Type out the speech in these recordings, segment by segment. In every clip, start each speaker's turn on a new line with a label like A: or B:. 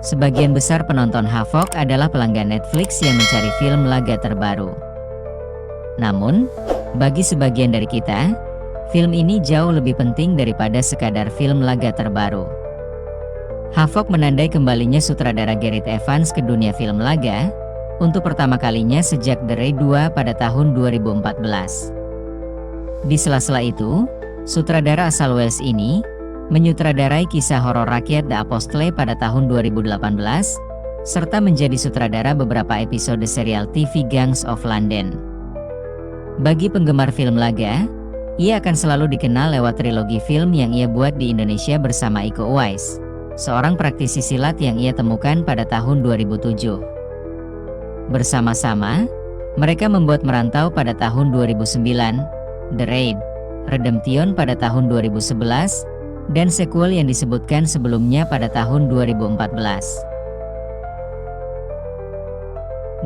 A: Sebagian besar penonton Havok adalah pelanggan Netflix yang mencari film laga terbaru. Namun, bagi sebagian dari kita, film ini jauh lebih penting daripada sekadar film laga terbaru. Havok menandai kembalinya sutradara Gareth Evans ke dunia film laga, untuk pertama kalinya sejak The Raid 2 pada tahun 2014. Di sela-sela itu, sutradara asal Wales ini menyutradarai kisah horor rakyat The Apostle pada tahun 2018, serta menjadi sutradara beberapa episode serial TV Gangs of London. Bagi penggemar film laga, ia akan selalu dikenal lewat trilogi film yang ia buat di Indonesia bersama Iko Uwais, seorang praktisi silat yang ia temukan pada tahun 2007. Bersama-sama, mereka membuat Merantau pada tahun 2009, The Raid, Redemption pada tahun 2011, dan sequel yang disebutkan sebelumnya pada tahun 2014.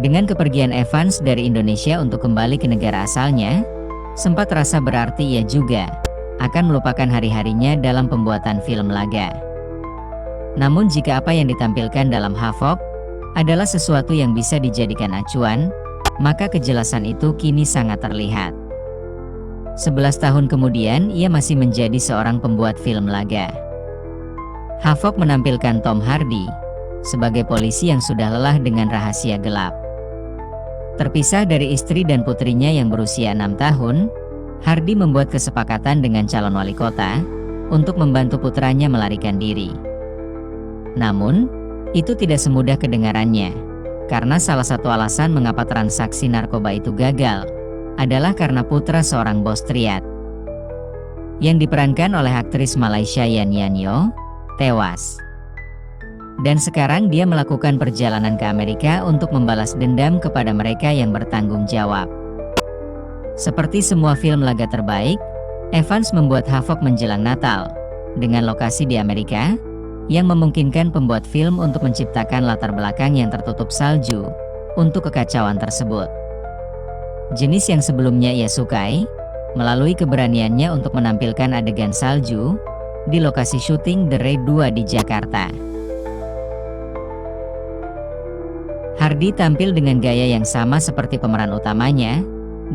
A: Dengan kepergian Evans dari Indonesia untuk kembali ke negara asalnya, sempat terasa berarti ia juga akan melupakan hari-harinya dalam pembuatan film laga. Namun jika apa yang ditampilkan dalam Havok adalah sesuatu yang bisa dijadikan acuan, maka kejelasan itu kini sangat terlihat. 11 tahun kemudian ia masih menjadi seorang pembuat film laga. Havok menampilkan Tom Hardy sebagai polisi yang sudah lelah dengan rahasia gelap. Terpisah dari istri dan putrinya yang berusia 6 tahun, Hardy membuat kesepakatan dengan calon wali kota untuk membantu putranya melarikan diri. Namun, itu tidak semudah kedengarannya, karena salah satu alasan mengapa transaksi narkoba itu gagal adalah karena putra seorang bos triad yang diperankan oleh aktris Malaysia Yan Yanyo tewas. Dan sekarang dia melakukan perjalanan ke Amerika untuk membalas dendam kepada mereka yang bertanggung jawab. Seperti semua film laga terbaik, Evans membuat Havok menjelang Natal dengan lokasi di Amerika yang memungkinkan pembuat film untuk menciptakan latar belakang yang tertutup salju untuk kekacauan tersebut. Jenis yang sebelumnya ia sukai, melalui keberaniannya untuk menampilkan adegan salju di lokasi syuting The Raid 2 di Jakarta. Hardy tampil dengan gaya yang sama seperti pemeran utamanya,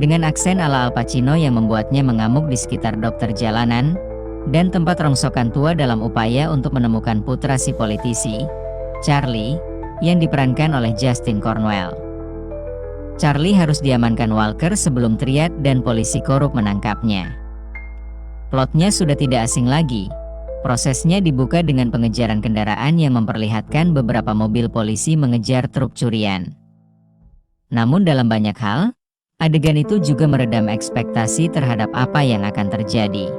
A: dengan aksen ala Al Pacino yang membuatnya mengamuk di sekitar dokter jalanan, dan tempat rongsokan tua dalam upaya untuk menemukan putra si politisi, Charlie, yang diperankan oleh Justin Cornwell. Charlie harus diamankan Walker sebelum triad dan polisi korup menangkapnya. Plotnya sudah tidak asing lagi. Prosesnya dibuka dengan pengejaran kendaraan yang memperlihatkan beberapa mobil polisi mengejar truk curian. Namun dalam banyak hal, adegan itu juga meredam ekspektasi terhadap apa yang akan terjadi.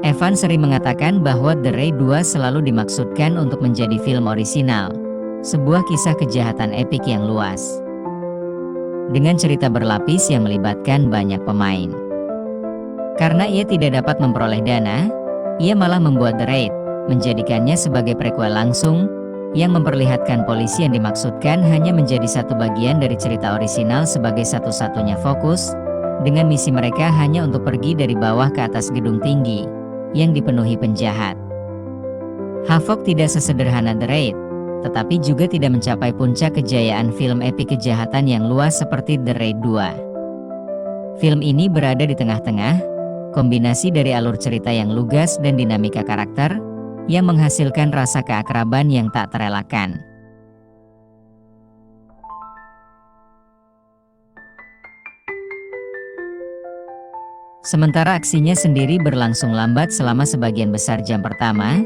A: Evans sering mengatakan bahwa The Raid 2 selalu dimaksudkan untuk menjadi film orisinal, sebuah kisah kejahatan epik yang luas, dengan cerita berlapis yang melibatkan banyak pemain. Karena ia tidak dapat memperoleh dana, ia malah membuat The Raid, menjadikannya sebagai prequel langsung, yang memperlihatkan polisi yang dimaksudkan hanya menjadi satu bagian dari cerita orisinal sebagai satu-satunya fokus, dengan misi mereka hanya untuk pergi dari bawah ke atas gedung tinggi, yang dipenuhi penjahat. Havok tidak sesederhana The Raid, tetapi juga tidak mencapai puncak kejayaan film epik kejahatan yang luas seperti The Raid 2. Film ini berada di tengah-tengah, kombinasi dari alur cerita yang lugas dan dinamika karakter, yang menghasilkan rasa keakraban yang tak terelakkan. Sementara aksinya sendiri berlangsung lambat selama sebagian besar jam pertama,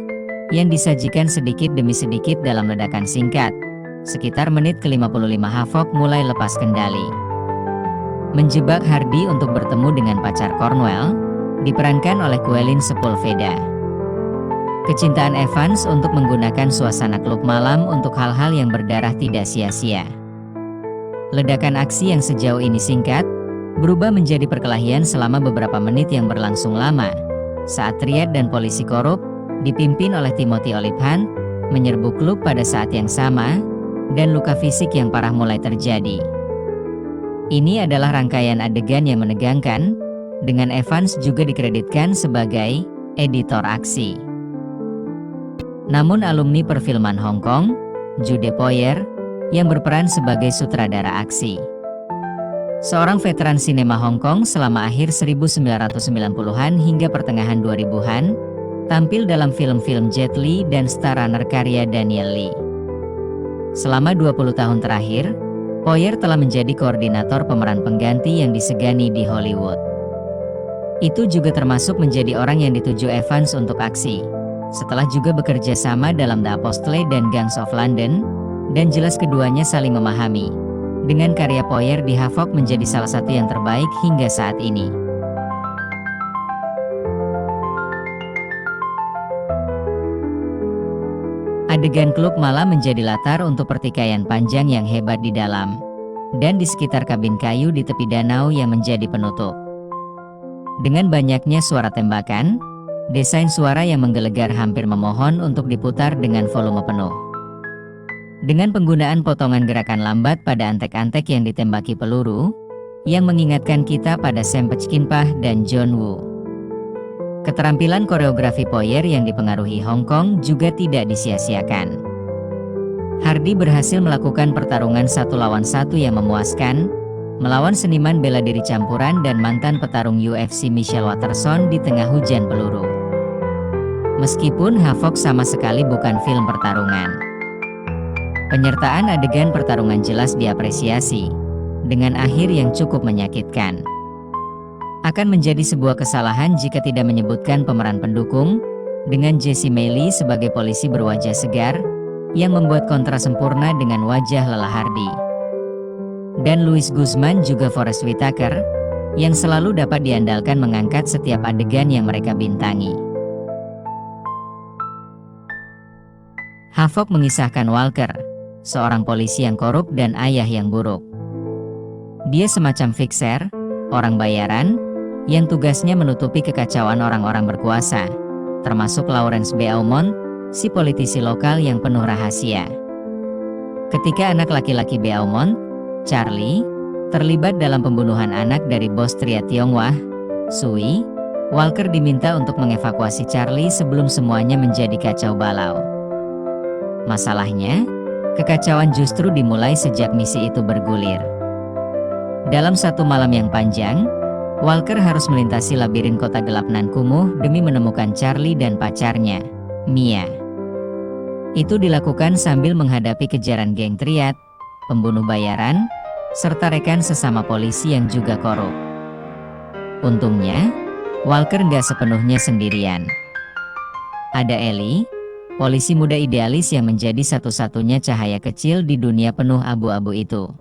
A: yang disajikan sedikit demi sedikit dalam ledakan singkat. Sekitar menit ke-55 Havok mulai lepas kendali. Menjebak Hardy untuk bertemu dengan pacar Cornwell, diperankan oleh Quellen Sepulveda. Kecintaan Evans untuk menggunakan suasana klub malam untuk hal-hal yang berdarah tidak sia-sia. Ledakan aksi yang sejauh ini singkat, berubah menjadi perkelahian selama beberapa menit yang berlangsung lama, saat triad dan polisi korup, dipimpin oleh Timothy Olyphant, menyerbu klub pada saat yang sama, dan luka fisik yang parah mulai terjadi. Ini adalah rangkaian adegan yang menegangkan, dengan Evans juga dikreditkan sebagai editor aksi. Namun alumni perfilman Hong Kong, Jude Poyer, yang berperan sebagai sutradara aksi. Seorang veteran sinema Hong Kong selama akhir 1990-an hingga pertengahan 2000-an, tampil dalam film-film Jet Li dan Star Runner karya Daniel Lee. Selama 20 tahun terakhir, Poyer telah menjadi koordinator pemeran pengganti yang disegani di Hollywood. Itu juga termasuk menjadi orang yang dituju Evans untuk aksi, setelah juga bekerja sama dalam The Apostle dan Gangs of London, dan jelas keduanya saling memahami. Dengan karya Poyer di Havoc menjadi salah satu yang terbaik hingga saat ini. Adegan klub malam menjadi latar untuk pertikaian panjang yang hebat di dalam dan di sekitar kabin kayu di tepi danau yang menjadi penutup. Dengan banyaknya suara tembakan, desain suara yang menggelegar hampir memohon untuk diputar dengan volume penuh. Dengan penggunaan potongan gerakan lambat pada antek-antek yang ditembaki peluru, yang mengingatkan kita pada Sam Peckinpah dan John Woo. Keterampilan koreografi Poyer yang dipengaruhi Hong Kong juga tidak disia-siakan. Hardy berhasil melakukan pertarungan 1 lawan 1 yang memuaskan, melawan seniman bela diri campuran dan mantan petarung UFC Michelle Waterson di tengah hujan peluru. Meskipun Havoc sama sekali bukan film pertarungan, penyertaan adegan pertarungan jelas diapresiasi, dengan akhir yang cukup menyakitkan. Akan menjadi sebuah kesalahan jika tidak menyebutkan pemeran pendukung, dengan Jesse Mailey sebagai polisi berwajah segar, yang membuat kontra sempurna dengan wajah lelah Hardy. Dan Louis Guzman juga Forest Whitaker, yang selalu dapat diandalkan mengangkat setiap adegan yang mereka bintangi. Havoc mengisahkan Walker, seorang polisi yang korup dan ayah yang buruk. Dia semacam fixer, orang bayaran, yang tugasnya menutupi kekacauan orang-orang berkuasa, termasuk Lawrence Beaumont, si politisi lokal yang penuh rahasia. Ketika anak laki-laki Beaumont, Charlie, terlibat dalam pembunuhan anak dari bos Tria Tiongwah, Sui, Walker diminta untuk mengevakuasi Charlie sebelum semuanya menjadi kacau balau. Masalahnya, kekacauan justru dimulai sejak misi itu bergulir. Dalam satu malam yang panjang, Walker harus melintasi labirin kota gelap nan kumuh demi menemukan Charlie dan pacarnya, Mia. Itu dilakukan sambil menghadapi kejaran geng triad, pembunuh bayaran, serta rekan sesama polisi yang juga korup. Untungnya, Walker nggak sepenuhnya sendirian. Ada Ellie, polisi muda idealis yang menjadi satu-satunya cahaya kecil di dunia penuh abu-abu itu.